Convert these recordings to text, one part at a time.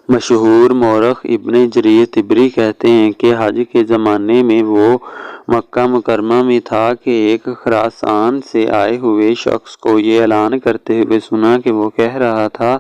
مشہور مورخ ابن جریر طبری کہتے ہیں کہ حج کے زمانے میں وہ مکہ مکرمہ میں تھا کہ ایک خراسان سے آئے ہوئے شخص کو یہ اعلان کرتے ہوئے سنا کہ وہ کہہ رہا تھا،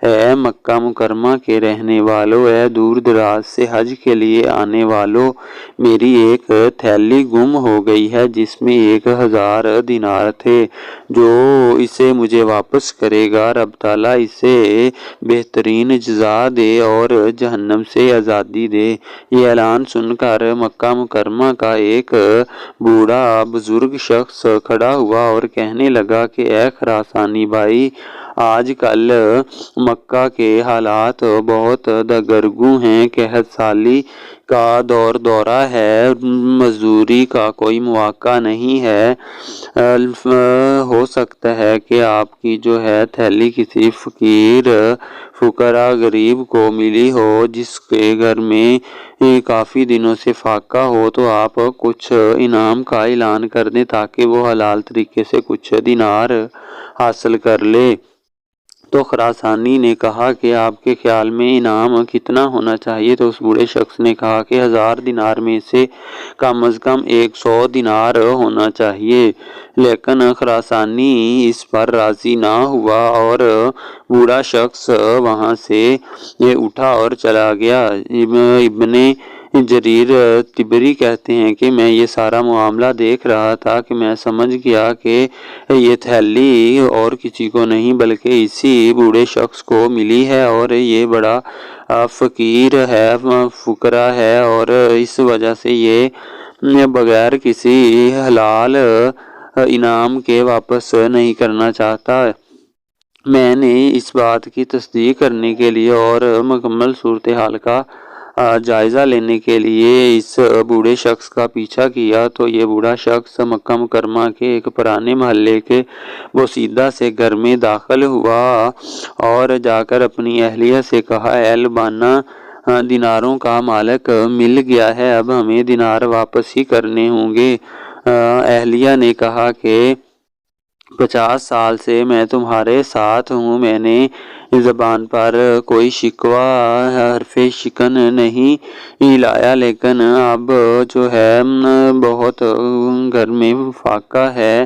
اے مکہ مکرمہ کے رہنے والو، اے دور دراز سے حج کے لیے آنے والو، میری ایک تھیلی گم ہو گئی ہے جس میں 1000 دینار تھے۔ جو اسے مجھے واپس کرے گا، رب تعالیٰ اسے بہترین جزا دے اور جہنم سے آزادی دے۔ یہ اعلان سن کر مکہ مکرمہ کا ایک بوڑھا بزرگ شخص کھڑا ہوا اور کہنے لگا کہ اے خراسانی بھائی، آج کل مکہ کے حالات بہت دگرگوں ہیں، قحط سالی کا دورہ ہے، مزدوری کا کوئی مواقع نہیں ہے، ہو سکتا ہے کہ آپ کی جو ہے تھیلی کسی فقیر فقراء غریب کو ملی ہو جس کے گھر میں کافی دنوں سے فاقہ ہو، تو آپ کچھ انعام کا اعلان کر دیں تاکہ وہ حلال طریقے سے کچھ دینار حاصل کر لے۔ تو خراسانی نے کہا کہ آپ کے خیال میں انعام کتنا ہونا چاہیے؟ تو اس بوڑھے شخص نے کہا کہ 1000 دینار میں سے کم از کم 100 دینار ہونا چاہیے۔ لیکن خراسانی اس پر راضی نہ ہوا اور بوڑھا شخص وہاں سے اٹھا اور چلا گیا۔ ابن جریر طبری کہتے ہیں کہ میں یہ سارا معاملہ دیکھ رہا تھا کہ میں سمجھ گیا کہ یہ تھیلی اور کسی کو نہیں بلکہ اسی بوڑھے شخص کو ملی ہے، اور یہ بڑا فقیر ہے، فقرا ہے، اور اس وجہ سے یہ بغیر کسی حلال انعام کے واپس نہیں کرنا چاہتا۔ میں نے اس بات کی تصدیق کرنے کے لیے اور مکمل صورتحال کا جائزہ لینے کے لیے اس بوڑھے شخص کا پیچھا کیا تو یہ بوڑھا شخص مکہ مکرمہ کے ایک پرانے محلے کے بوسیدہ سے گھر میں داخل ہوا اور جا کر اپنی اہلیہ سے کہا، اے لبانہ، دیناروں کا مالک مل گیا ہے، اب ہمیں دینار واپس ہی کرنے ہوں گے۔ اہلیہ نے کہا کہ 50 سال سے میں تمہارے ساتھ ہوں، میں نے زبان پر کوئی شکوہ حرف شکن نہیں لایا، لیکن اب جو ہے بہت گھر میں فاقہ ہے،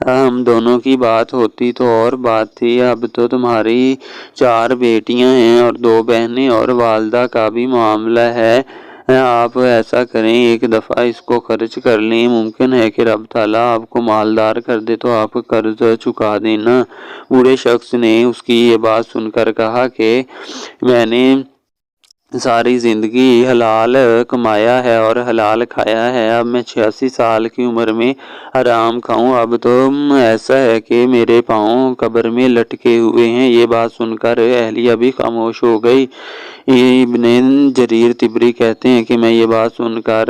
ہم دونوں کی بات ہوتی تو اور بات تھی، اب تو تمہاری 4 بیٹیاں ہیں اور 2 بہنیں اور والدہ کا بھی معاملہ ہے، آپ ایسا کریں ایک دفعہ اس کو خرچ کر لیں، ممکن ہے کہ رب تعالیٰ آپ کو مالدار کر دے تو آپ قرض چکا دینا۔ بوڑھے شخص نے اس کی یہ بات سن کر کہا کہ میں نے ساری زندگی حلال کمایا ہے اور حلال کھایا ہے، اب میں 86 سال کی عمر میں حرام کھاؤں؟ اب تو ایسا ہے کہ میرے پاؤں قبر میں لٹکے ہوئے ہیں۔ یہ بات سن کر اہلیہ بھی خاموش ہو گئی۔ ابن جریر طبری کہتے ہیں کہ میں یہ بات سن کر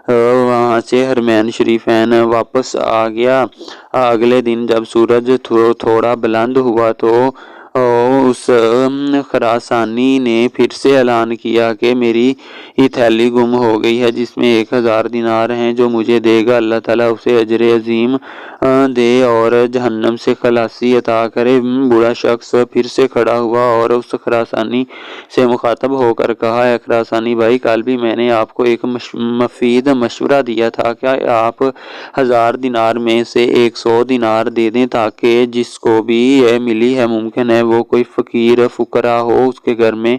وہاں سے حرمین شریفین واپس آ گیا۔ اگلے دن جب سورج تھوڑا بلند ہوا تو اس خراسانی نے پھر سے اعلان کیا کہ میری یہ تھیلی گم ہو گئی ہے جس میں 1000 دینار ہیں، جو مجھے دے گا اللہ تعالیٰ اسے اجر عظیم دے اور جہنم سے خلاصی عطا کرے۔ بوڑھا شخص پھر سے کھڑا ہوا اور اس خراسانی سے مخاطب ہو کر کہا، اے خراسانی بھائی، کل بھی میں نے آپ کو ایک مفید مشورہ دیا تھا کہ آپ 1000 دینار میں سے 100 دینار دے دیں تاکہ جس کو بھی یہ ملی ہے، ممکن ہے وہ کوئی فقیر فقرا ہو، اس کے گھر میں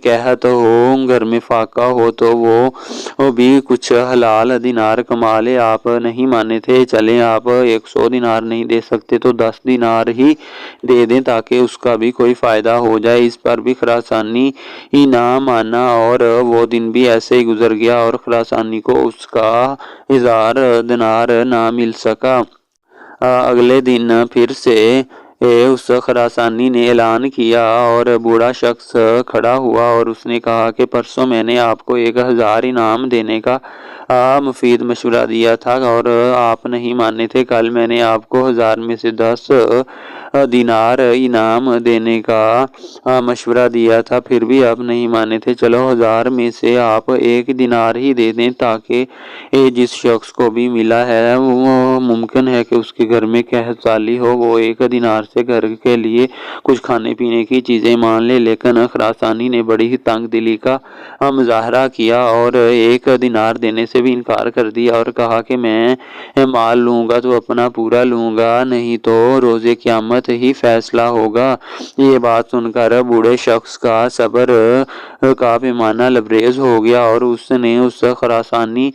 قحط ہو، گھر میں فاقہ ہو، تو وہ بھی کچھ حلال دینار کما لے۔ آپ نہیں مانے تھے، چلیں آپ 100 دینار نہیں دے سکتے تو 10 دینار ہی دے دیں تاکہ اس کا بھی کوئی فائدہ ہو جائے۔ اس پر بھی خراسانی نہ مانا اور وہ دن بھی ایسے ہی گزر گیا اور خراسانی کو اس کا 1000 دینار نہ مل سکا۔ اگلے دن پھر سے اس خراسانی نے اعلان کیا اور بوڑھا شخص کھڑا ہوا اور اس نے کہا کہ پرسوں میں نے آپ کو 1000 انعام دینے کا مفید مشورہ دیا تھا اور آپ نہیں مانے تھے، کل میں نے آپ کو 1000 میں سے 10 دینار انعام دینے کا مشورہ دیا تھا، پھر بھی آپ نہیں مانے تھے۔ چلو 1000 میں سے آپ 1 دینار ہی دے دیں تاکہ جس شخص کو بھی ملا ہے وہ ممکن ہے کہ اس کے گھر میں قحط سالی ہو، وہ 1 دینار سے گھر کے لیے کچھ کھانے پینے کی چیزیں مان لے۔ لیکن خراسانی نے بڑی ہی تنگ دلی کا مظاہرہ کیا اور 1 دینار دینے سے بھی انکار کر دیا اور کہا کہ میں مال لوں گا تو اپنا پورا لوں گا، نہیں تو روز قیامت ہی فیصلہ ہوگا۔ یہ بات سن کر بوڑھے شخص کا صبر کا پیمانہ لبریز ہو گیا اور اس نے اس خراسانی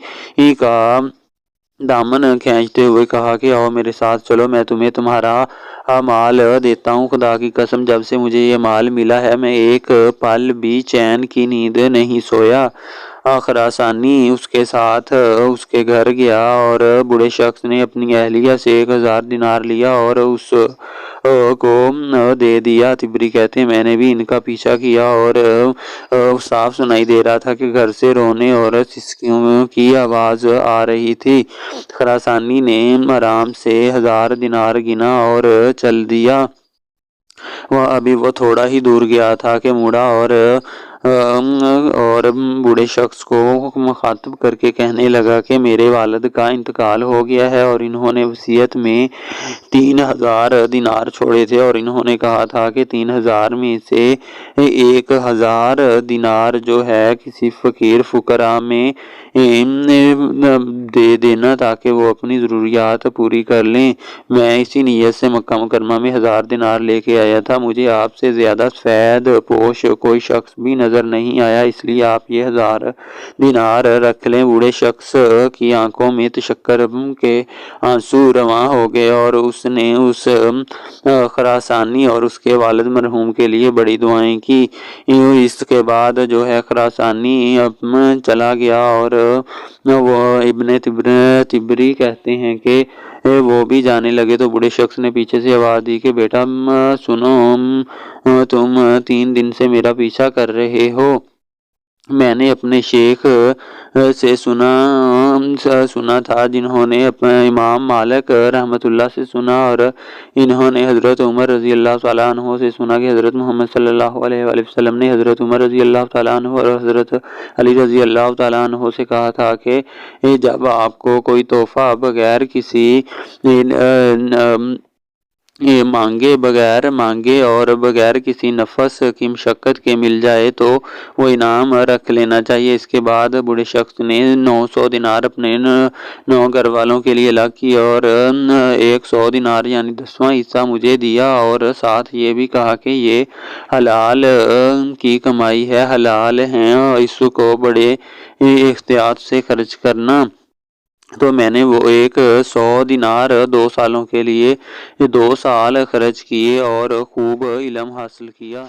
کا دامن کھینچتے ہوئے کہا کہ آؤ میرے ساتھ چلو، میں تمہیں تمہارا مال دیتا ہوں۔ خدا کی قسم، جب سے مجھے یہ مال ملا ہے میں 1 پل بھی چین کی نیند نہیں سویا۔ خراسانی اس کے ساتھ اس کے گھر گیا اور بوڑھے شخص نے اپنی اہلیہ سے 1000 دینار لیا اور اس کو دے دیا۔ تبری کہتے ہیں میں نے بھی ان کا پیچھا کیا اور صاف سنائی دے رہا تھا کہ گھر سے رونے اور سسکیوں کی آواز آ رہی تھی۔ خراسانی نے آرام سے 1000 دینار گنا اور چل دیا۔ ابھی وہ تھوڑا ہی دور گیا تھا کہ مڑا اور بوڑھے شخص کو مخاطب کر کے کہنے لگا کہ میرے والد کا انتقال ہو گیا ہے اور انہوں نے وصیت میں 3000 دینار چھوڑے تھے اور انہوں نے کہا تھا کہ 3000 میں سے 1000 دینار جو ہے کسی فقیر فقراء میں دے دینا تاکہ وہ اپنی ضروریات پوری کر لیں۔ میں اسی نیت سے مکہ مکرمہ میں 1000 دینار لے کے آیا تھا، مجھے آپ سے زیادہ سفید پوش کوئی شخص بھی نظر نہیں آیا، اس لیے آپ یہ 1000 دینار رکھ لیں۔ بوڑھے شخص کی آنکھوں میں تشکر کے آنسو رواں ہو گئے اور اس نے اس خراسانی اور اس کے والد مرحوم کے لیے بڑی دعائیں کی۔ اس کے بعد جو ہے خراسانی چلا گیا اور وہ ابن تبری کہتے ہیں کہ وہ بھی جانے لگے تو بوڑھے شخص نے پیچھے سے آواز دی کہ بیٹا سنو، تم 3 دن سے میرا پیچھا کر رہے ہو۔ میں نے اپنے شیخ سے سنا تھا، جنہوں نے امام مالک رحمۃ اللہ سے سنا اور انہوں نے حضرت عمر رضی اللہ تعالیٰ عنہ سے سنا کہ حضرت محمد صلی اللہ علیہ وآلہ وسلم نے حضرت عمر رضی اللہ تعالیٰ عنہ اور حضرت علی رضی اللہ تعالیٰ عنہ سے کہا تھا کہ جب آپ کو کوئی تحفہ بغیر کسی بغیر مانگے اور بغیر کسی نفس کی مشقت کے مل جائے تو وہ انعام رکھ لینا چاہیے۔ اس کے بعد بوڑھے شخص نے 900 دینار اپنے 9 گھر والوں کے لیے الگ کی اور 100 دینار یعنی 10واں حصہ مجھے دیا اور ساتھ یہ بھی کہا کہ یہ حلال کی کمائی ہے، حلال ہے، اس کو بڑے احتیاط سے خرچ کرنا۔ تو میں نے وہ 100 دینار 2 سالوں کے لیے 2 سال خرچ کیے اور خوب علم حاصل کیا۔